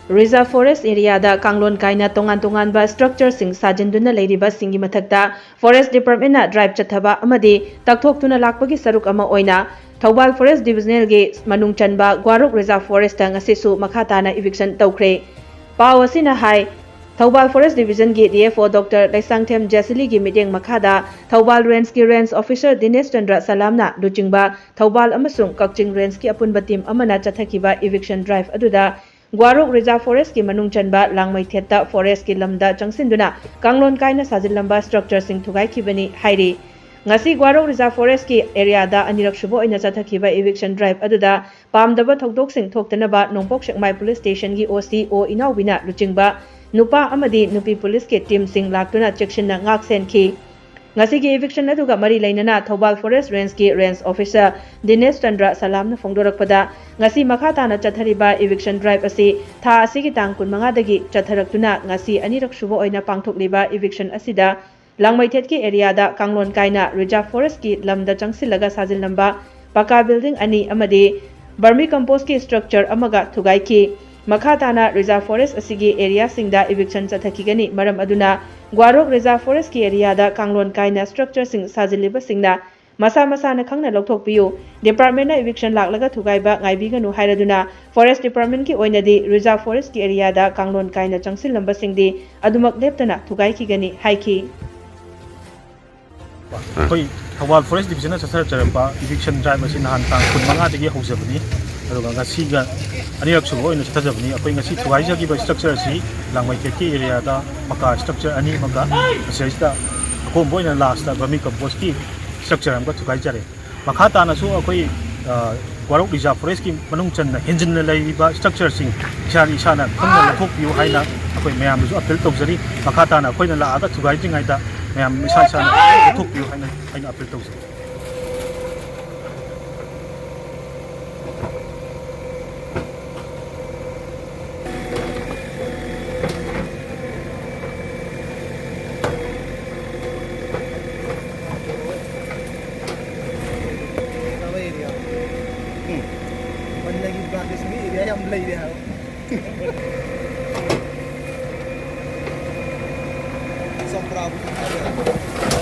Reserve Forest Area da Kanglon Kaina tongan ba structure sing sajinduna leiriba singi mathakta Forest Department na drive chathaba amadi takthok lakpagi saruk ama oina Thobal Forest Divisional ge manung chanba Gwaruk Reserve Forest ta ngasisu makha na eviction tawkhre paw asina hai Thobal Forest Division ge DFO Dr. Laisangthem Jasili gi meeting makhada Thobal Range ki Range Officer Dinesh Chandra Salamna luchingba Thobal amasung Kakching Range ki apunba team amana chathakiba eviction drive aduda Gwaruk Reserve Forest ki manung chanba Langmai Theta Forest ki Lamda changsinduna Kanglon Kaina Sajillamba structure sing Thugaikhre bani hairi ngasi Gwaruk Reserve Forest ki area da anirak shubo ina chathakiba eviction drive aduda pamdaba thokdok sing thoktanaba Nongpok Shekmai Police Station gi OC o inawbina luchingba nupa amadi nupi police ke team sing laktuna section na ngak sen ki ngasi gi eviction aduga mari lainana Thobal Forest Range ki Range Officer Dinesh Chandra Salam na phongdorakpada ngasi makha na chathariba eviction drive asi tha asigi tang 15 dagi chatharaktuna ngasi anirak shubo oina pangthokliba eviction asida Langmai Thet ki area da Kanglon Kaina Reserve Forest ki Lamda Changsillaga Sajillamba Paka building ani amadi vermicompost ki structure amaga Thugaikhre Makhatana Reserve Forest asigi area singda eviction chathakigani maram aduna Gwaruk Reserve Forest ki area da Kanglon Kaina structure sing sajiliba singna masa na khangna lokthokpiyu department na eviction laklaga thugaiba ngaibiganu hairaduna Forest Department ki oinadi Reserve Forest ki area da Kanglon Kaina changsilamba singdi adumak leptana thugaikigani haiki Koi Thobal Forest Division na charamba eviction drive asi nahan tang 15 dagi hojabani aduga ngasi ga anirak subo ina chathajabani akoi ngasi Thugaikhre gi structure asi Langmai Thet ki area da maka structure ani maka asista kombo ina last da vermicompost ki structure amka Thugaikhre makha ta na su akoi Gwaruk Reserve Forest ki manung chan na engine na laiba structure sing chari sana khangna lathokpiu haina akoi mayam su appeal tawjari makha ta na akoi na la ada Thugaikhre ngai da mayam sana lathokpiu haina appeal tawjari Some problem.